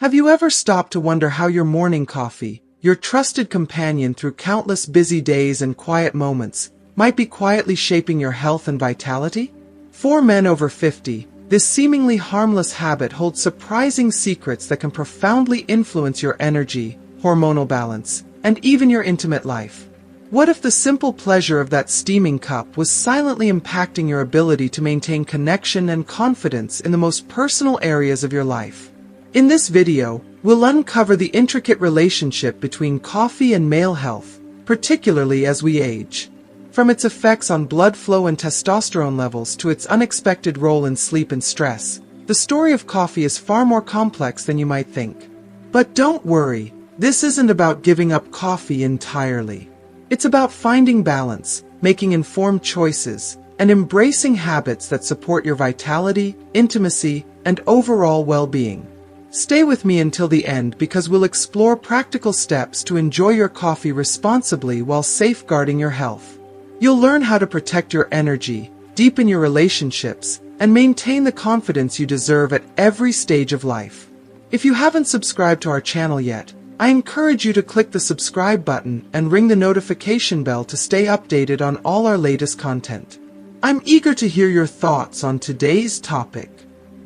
Have you ever stopped to wonder how your morning coffee, your trusted companion through countless busy days and quiet moments, might be quietly shaping your health and vitality? For men over 50, this seemingly harmless habit holds surprising secrets that can profoundly influence your energy, hormonal balance, and even your intimate life. What if the simple pleasure of that steaming cup was silently impacting your ability to maintain connection and confidence in the most personal areas of your life? In this video, we'll uncover the intricate relationship between coffee and male health, particularly as we age. From its effects on blood flow and testosterone levels to its unexpected role in sleep and stress, the story of coffee is far more complex than you might think. But don't worry, this isn't about giving up coffee entirely. It's about finding balance, making informed choices, and embracing habits that support your vitality, intimacy, and overall well-being. Stay with me until the end because we'll explore practical steps to enjoy your coffee responsibly while safeguarding your health. You'll learn how to protect your energy, deepen your relationships, and maintain the confidence you deserve at every stage of life. If you haven't subscribed to our channel yet, I encourage you to click the subscribe button and ring the notification bell to stay updated on all our latest content. I'm eager to hear your thoughts on today's topic.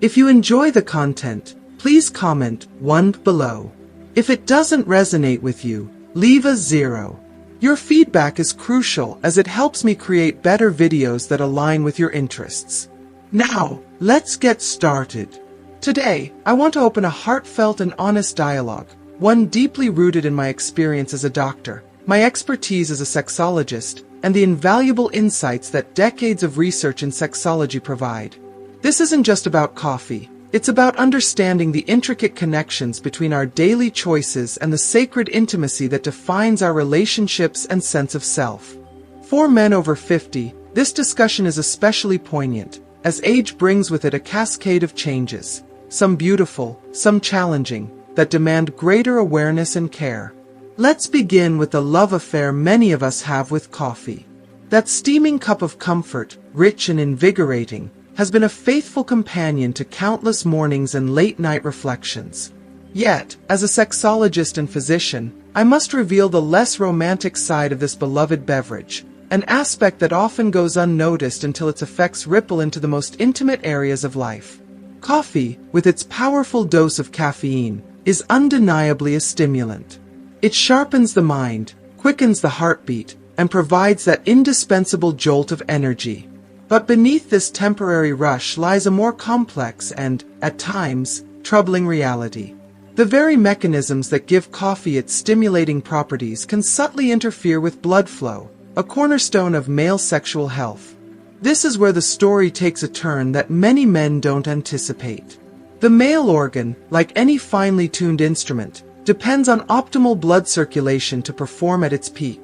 If you enjoy the content, please comment 1 below. If it doesn't resonate with you, leave a 0. Your feedback is crucial as it helps me create better videos that align with your interests. Now, let's get started. Today, I want to open a heartfelt and honest dialogue, one deeply rooted in my experience as a doctor, my expertise as a sexologist, and the invaluable insights that decades of research in sexology provide. This isn't just about coffee. It's about understanding the intricate connections between our daily choices and the sacred intimacy that defines our relationships and sense of self. For men over 50, this discussion is especially poignant, as age brings with it a cascade of changes, some beautiful, some challenging, that demand greater awareness and care. Let's begin with the love affair many of us have with coffee. That steaming cup of comfort, rich and invigorating, has been a faithful companion to countless mornings and late-night reflections. Yet, as a sexologist and physician, I must reveal the less romantic side of this beloved beverage, an aspect that often goes unnoticed until its effects ripple into the most intimate areas of life. Coffee, with its powerful dose of caffeine, is undeniably a stimulant. It sharpens the mind, quickens the heartbeat, and provides that indispensable jolt of energy. But beneath this temporary rush lies a more complex and, at times, troubling reality. The very mechanisms that give coffee its stimulating properties can subtly interfere with blood flow, a cornerstone of male sexual health. This is where the story takes a turn that many men don't anticipate. The male organ, like any finely tuned instrument, depends on optimal blood circulation to perform at its peak.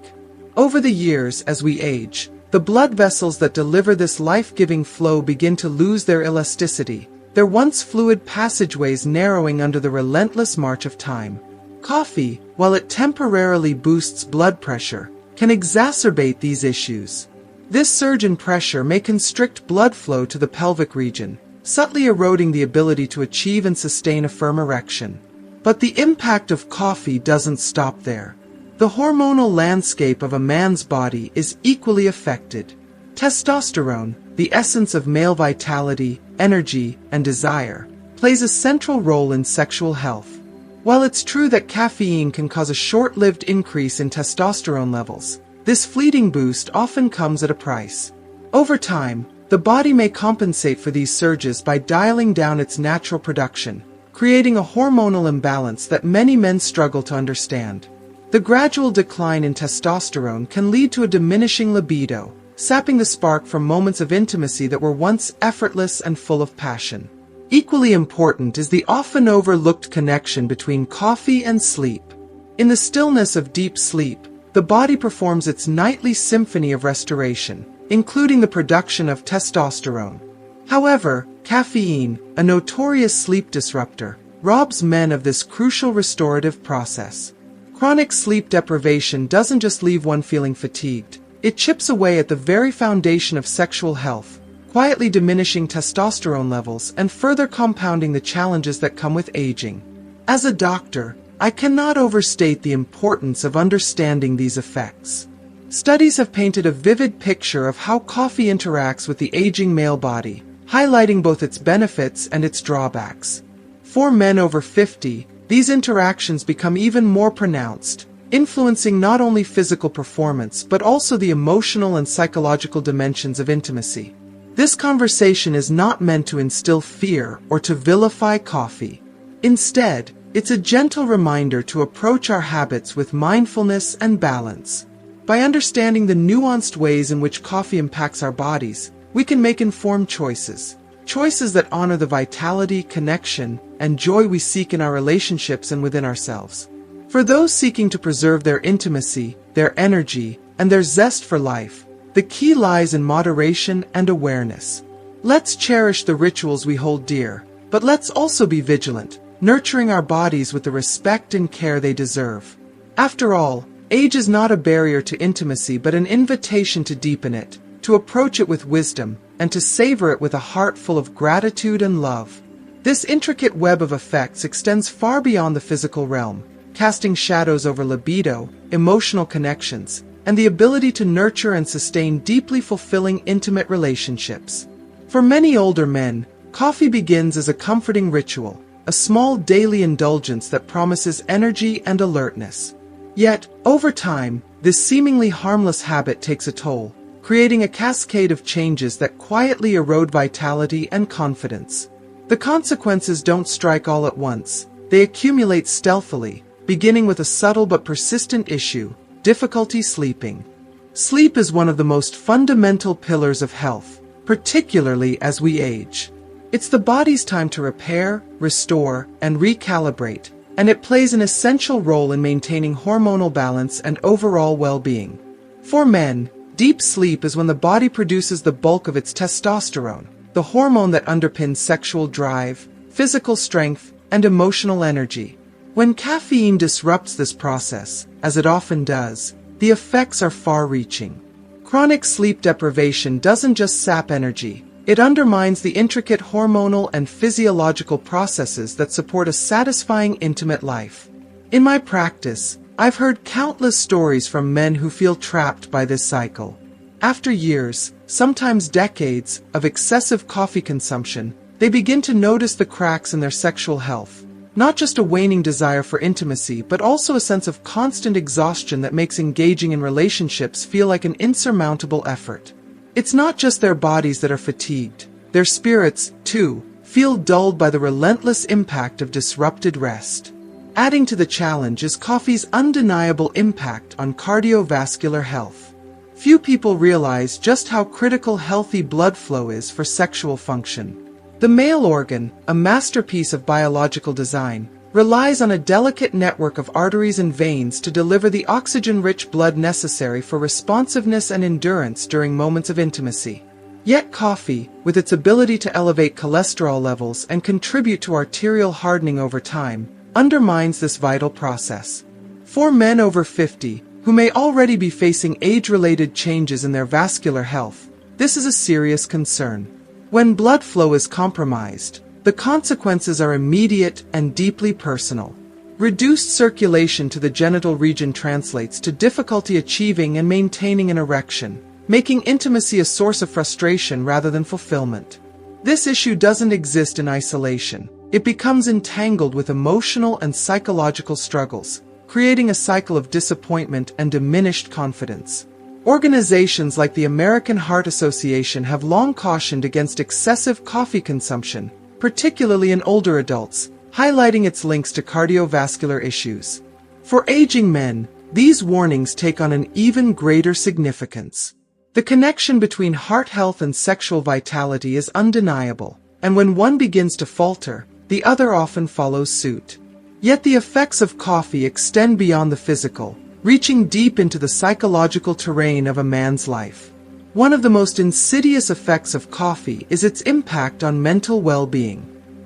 Over the years, as we age, the blood vessels that deliver this life-giving flow begin to lose their elasticity, their once fluid passageways narrowing under the relentless march of time. Coffee, while it temporarily boosts blood pressure, can exacerbate these issues. This surge in pressure may constrict blood flow to the pelvic region, subtly eroding the ability to achieve and sustain a firm erection. But the impact of coffee doesn't stop there. The hormonal landscape of a man's body is equally affected. Testosterone, the essence of male vitality, energy, and desire, plays a central role in sexual health. While it's true that caffeine can cause a short-lived increase in testosterone levels, this fleeting boost often comes at a price. Over time, the body may compensate for these surges by dialing down its natural production, creating a hormonal imbalance that many men struggle to understand. The gradual decline in testosterone can lead to a diminishing libido, sapping the spark from moments of intimacy that were once effortless and full of passion. Equally important is the often overlooked connection between coffee and sleep. In the stillness of deep sleep, the body performs its nightly symphony of restoration, including the production of testosterone. However, caffeine, a notorious sleep disruptor, robs men of this crucial restorative process. Chronic sleep deprivation doesn't just leave one feeling fatigued, it chips away at the very foundation of sexual health, quietly diminishing testosterone levels and further compounding the challenges that come with aging. As a doctor, I cannot overstate the importance of understanding these effects. Studies have painted a vivid picture of how coffee interacts with the aging male body, highlighting both its benefits and its drawbacks. For men over 50, these interactions become even more pronounced, influencing not only physical performance but also the emotional and psychological dimensions of intimacy. This conversation is not meant to instill fear or to vilify coffee. Instead, it's a gentle reminder to approach our habits with mindfulness and balance. By understanding the nuanced ways in which coffee impacts our bodies, we can make informed choices. Choices that honor the vitality, connection, and joy we seek in our relationships and within ourselves. For those seeking to preserve their intimacy, their energy, and their zest for life, the key lies in moderation and awareness. Let's cherish the rituals we hold dear, but let's also be vigilant, nurturing our bodies with the respect and care they deserve. After all, age is not a barrier to intimacy but an invitation to deepen it, to approach it with wisdom, and to savor it with a heart full of gratitude and love. This intricate web of effects extends far beyond the physical realm, casting shadows over libido, emotional connections, and the ability to nurture and sustain deeply fulfilling intimate relationships. For many older men, coffee begins as a comforting ritual, a small daily indulgence that promises energy and alertness. Yet, over time, this seemingly harmless habit takes a toll, creating a cascade of changes that quietly erode vitality and confidence. The consequences don't strike all at once, they accumulate stealthily, beginning with a subtle but persistent issue: difficulty sleeping. Sleep is one of the most fundamental pillars of health, particularly as we age. It's the body's time to repair, restore, and recalibrate, and it plays an essential role in maintaining hormonal balance and overall well-being. For men, deep sleep is when the body produces the bulk of its testosterone, the hormone that underpins sexual drive, physical strength, and emotional energy. When caffeine disrupts this process, as it often does, the effects are far-reaching. Chronic sleep deprivation doesn't just sap energy, it undermines the intricate hormonal and physiological processes that support a satisfying intimate life. In my practice, I've heard countless stories from men who feel trapped by this cycle. After years, sometimes decades, of excessive coffee consumption, they begin to notice the cracks in their sexual health. Not just a waning desire for intimacy, but also a sense of constant exhaustion that makes engaging in relationships feel like an insurmountable effort. It's not just their bodies that are fatigued. Their spirits, too, feel dulled by the relentless impact of disrupted rest. Adding to the challenge is coffee's undeniable impact on cardiovascular health. Few people realize just how critical healthy blood flow is for sexual function. The male organ, a masterpiece of biological design, relies on a delicate network of arteries and veins to deliver the oxygen-rich blood necessary for responsiveness and endurance during moments of intimacy. Yet coffee, with its ability to elevate cholesterol levels and contribute to arterial hardening over time, undermines this vital process. For men over 50, who may already be facing age-related changes in their vascular health, this is a serious concern. When blood flow is compromised, the consequences are immediate and deeply personal. Reduced circulation to the genital region translates to difficulty achieving and maintaining an erection, making intimacy a source of frustration rather than fulfillment. This issue doesn't exist in isolation. It becomes entangled with emotional and psychological struggles, creating a cycle of disappointment and diminished confidence. Organizations like the American Heart Association have long cautioned against excessive coffee consumption, particularly in older adults, highlighting its links to cardiovascular issues. For aging men, these warnings take on an even greater significance. The connection between heart health and sexual vitality is undeniable, and when one begins to falter, the other often follows suit. Yet the effects of coffee extend beyond the physical, reaching deep into the psychological terrain of a man's life. One of the most insidious effects of coffee is its impact on mental well-being.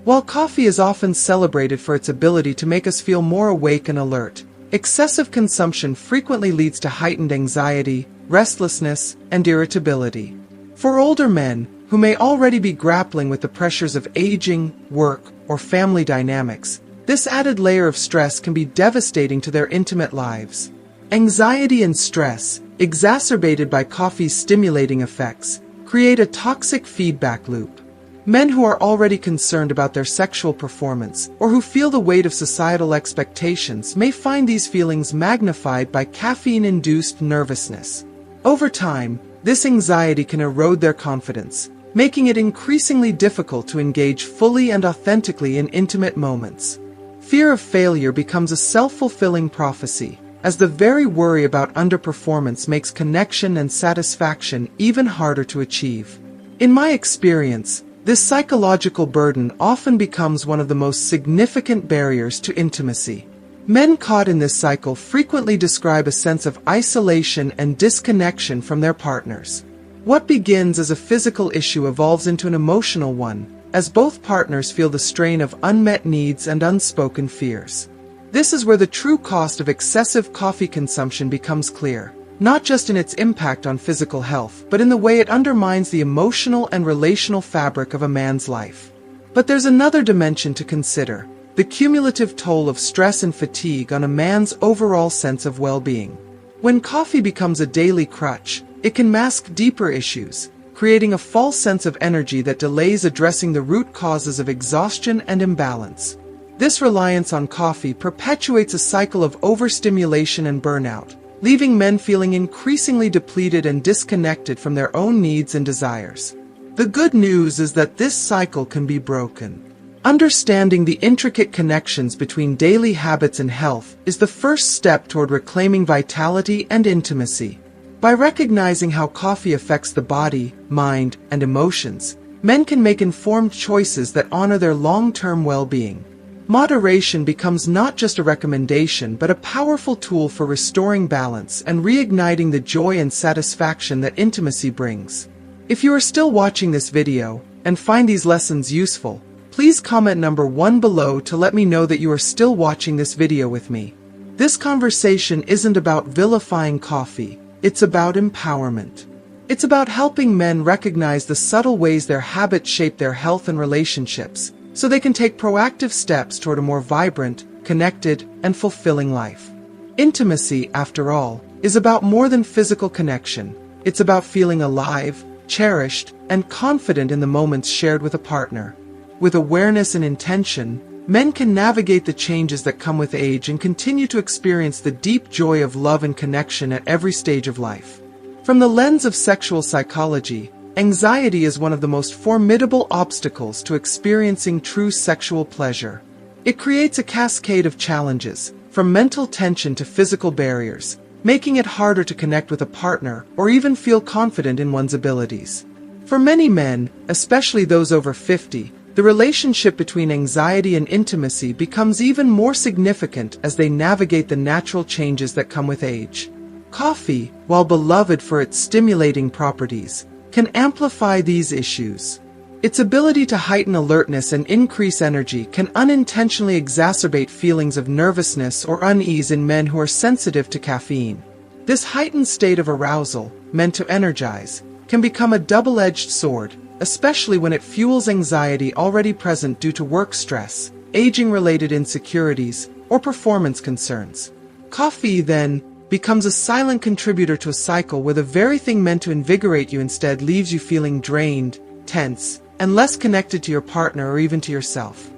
While coffee is often celebrated for its ability to make us feel more awake and alert, excessive consumption frequently leads to heightened anxiety, restlessness, and irritability. For older men, who may already be grappling with the pressures of aging, work, or family dynamics, This added layer of stress can be devastating to their intimate lives. Anxiety and stress, exacerbated by coffee's stimulating effects, create a toxic feedback loop. Men who are already concerned about their sexual performance, or who feel the weight of societal expectations, may find these feelings magnified by caffeine-induced nervousness. Over time, this anxiety can erode their confidence, making it increasingly difficult to engage fully and authentically in intimate moments. Fear of failure becomes a self-fulfilling prophecy, as the very worry about underperformance makes connection and satisfaction even harder to achieve. In my experience, this psychological burden often becomes one of the most significant barriers to intimacy. Men caught in this cycle frequently describe a sense of isolation and disconnection from their partners. What begins as a physical issue evolves into an emotional one, as both partners feel the strain of unmet needs and unspoken fears. This is where the true cost of excessive coffee consumption becomes clear, not just in its impact on physical health, but in the way it undermines the emotional and relational fabric of a man's life. But there's another dimension to consider: the cumulative toll of stress and fatigue on a man's overall sense of well-being. When coffee becomes a daily crutch, it can mask deeper issues, creating a false sense of energy that delays addressing the root causes of exhaustion and imbalance. This reliance on coffee perpetuates a cycle of overstimulation and burnout, leaving men feeling increasingly depleted and disconnected from their own needs and desires. The good news is that this cycle can be broken. Understanding the intricate connections between daily habits and health is the first step toward reclaiming vitality and intimacy. By recognizing how coffee affects the body, mind, and emotions, men can make informed choices that honor their long-term well-being. Moderation becomes not just a recommendation but a powerful tool for restoring balance and reigniting the joy and satisfaction that intimacy brings. If you are still watching this video and find these lessons useful, please comment number 1 below to let me know that you are still watching this video with me. This conversation isn't about vilifying coffee, it's about empowerment. It's about helping men recognize the subtle ways their habits shape their health and relationships, so they can take proactive steps toward a more vibrant, connected, and fulfilling life. Intimacy, after all, is about more than physical connection. It's about feeling alive, cherished, and confident in the moments shared with a partner. With awareness and intention, men can navigate the changes that come with age and continue to experience the deep joy of love and connection at every stage of life. From the lens of sexual psychology, anxiety is one of the most formidable obstacles to experiencing true sexual pleasure. It creates a cascade of challenges, from mental tension to physical barriers, making it harder to connect with a partner or even feel confident in one's abilities. For many men, especially those over 50, the relationship between anxiety and intimacy becomes even more significant as they navigate the natural changes that come with age. Coffee, while beloved for its stimulating properties, can amplify these issues. Its ability to heighten alertness and increase energy can unintentionally exacerbate feelings of nervousness or unease in men who are sensitive to caffeine. This heightened state of arousal, meant to energize, can become a double-edged sword, especially when it fuels anxiety already present due to work stress, aging-related insecurities, or performance concerns. Coffee, then, becomes a silent contributor to a cycle where the very thing meant to invigorate you instead leaves you feeling drained, tense, and less connected to your partner or even to yourself.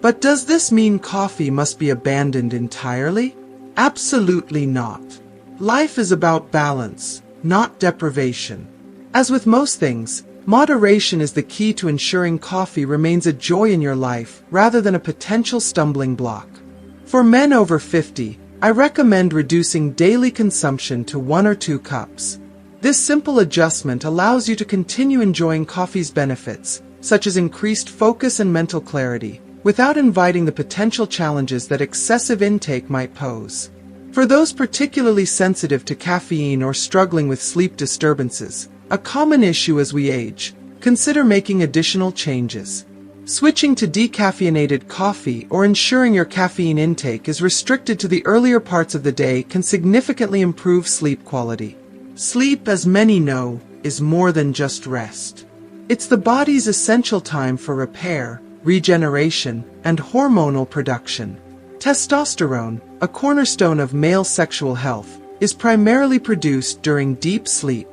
But does this mean coffee must be abandoned entirely? Absolutely not. Life is about balance, not deprivation. As with most things, moderation is the key to ensuring coffee remains a joy in your life rather than a potential stumbling block. For men over 50, I recommend reducing daily consumption to 1 or 2 cups. This simple adjustment allows you to continue enjoying coffee's benefits, such as increased focus and mental clarity, without inviting the potential challenges that excessive intake might pose. For those particularly sensitive to caffeine or struggling with sleep disturbances, a common issue as we age, consider making additional changes. Switching to decaffeinated coffee or ensuring your caffeine intake is restricted to the earlier parts of the day can significantly improve sleep quality. Sleep, as many know, is more than just rest. It's the body's essential time for repair, regeneration, and hormonal production. Testosterone, a cornerstone of male sexual health, is primarily produced during deep sleep.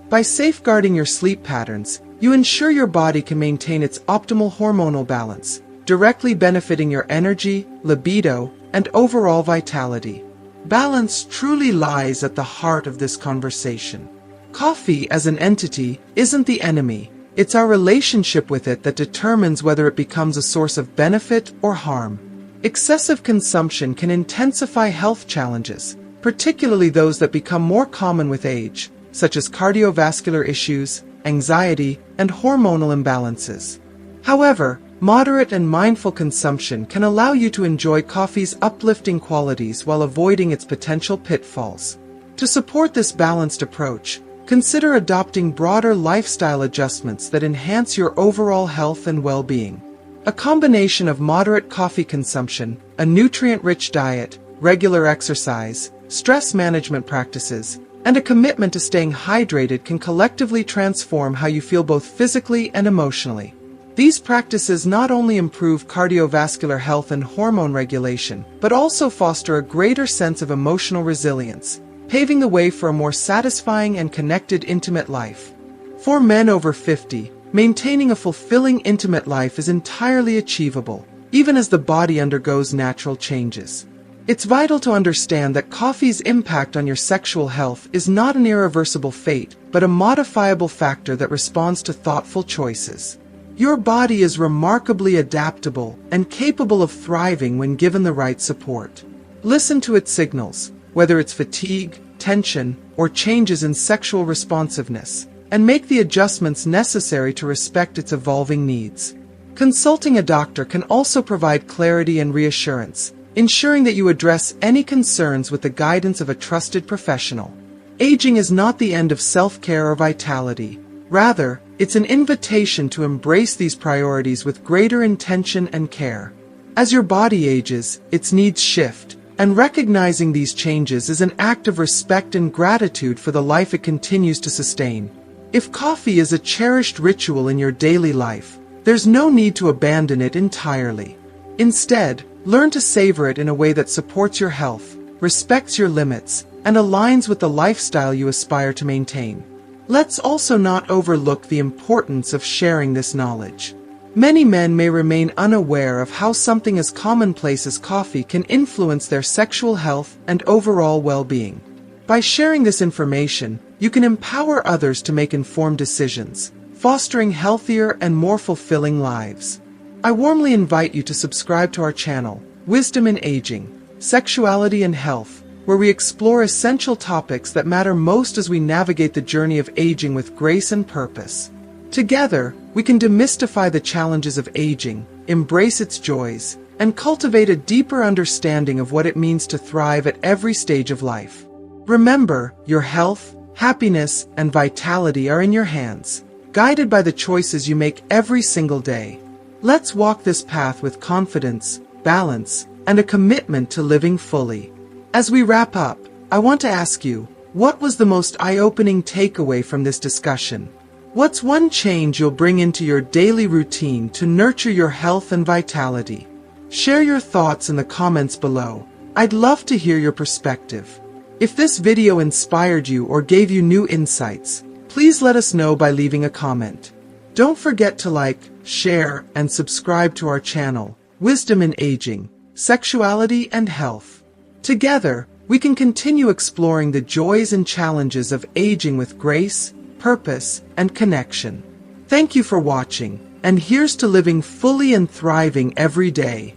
By safeguarding your sleep patterns, you ensure your body can maintain its optimal hormonal balance, directly benefiting your energy, libido, and overall vitality. Balance truly lies at the heart of this conversation. Coffee as an entity isn't the enemy. It's our relationship with it that determines whether it becomes a source of benefit or harm. Excessive consumption can intensify health challenges, particularly those that become more common with age, such as cardiovascular issues, anxiety, and hormonal imbalances. However, moderate and mindful consumption can allow you to enjoy coffee's uplifting qualities while avoiding its potential pitfalls. To support this balanced approach, consider adopting broader lifestyle adjustments that enhance your overall health and well-being. A combination of moderate coffee consumption, a nutrient-rich diet, regular exercise, stress management practices, and a commitment to staying hydrated can collectively transform how you feel both physically and emotionally. These practices not only improve cardiovascular health and hormone regulation, but also foster a greater sense of emotional resilience, paving the way for a more satisfying and connected intimate life. For men over 50, maintaining a fulfilling intimate life is entirely achievable, even as the body undergoes natural changes. It's vital to understand that coffee's impact on your sexual health is not an irreversible fate, but a modifiable factor that responds to thoughtful choices. Your body is remarkably adaptable and capable of thriving when given the right support. Listen to its signals, whether it's fatigue, tension, or changes in sexual responsiveness, and make the adjustments necessary to respect its evolving needs. Consulting a doctor can also provide clarity and reassurance, ensuring that you address any concerns with the guidance of a trusted professional. Aging is not the end of self-care or vitality. Rather, it's an invitation to embrace these priorities with greater intention and care. As your body ages, its needs shift, and recognizing these changes is an act of respect and gratitude for the life it continues to sustain. If coffee is a cherished ritual in your daily life, there's no need to abandon it entirely. Instead, learn to savor it in a way that supports your health, respects your limits, and aligns with the lifestyle you aspire to maintain. Let's also not overlook the importance of sharing this knowledge. Many men may remain unaware of how something as commonplace as coffee can influence their sexual health and overall well-being. By sharing this information, you can empower others to make informed decisions, fostering healthier and more fulfilling lives. I warmly invite you to subscribe to our channel, Wisdom in Aging, Sexuality and Health, where we explore essential topics that matter most as we navigate the journey of aging with grace and purpose. Together, we can demystify the challenges of aging, embrace its joys, and cultivate a deeper understanding of what it means to thrive at every stage of life. Remember, your health, happiness, and vitality are in your hands, guided by the choices you make every single day. Let's walk this path with confidence, balance, and a commitment to living fully. As we wrap up, I want to ask you, what was the most eye-opening takeaway from this discussion? What's one change you'll bring into your daily routine to nurture your health and vitality? Share your thoughts in the comments below. I'd love to hear your perspective. If this video inspired you or gave you new insights, please let us know by leaving a comment. Don't forget to like, share, and subscribe to our channel, Wisdom in Aging, Sexuality and Health. Together, we can continue exploring the joys and challenges of aging with grace, purpose, and connection. Thank you for watching, and here's to living fully and thriving every day.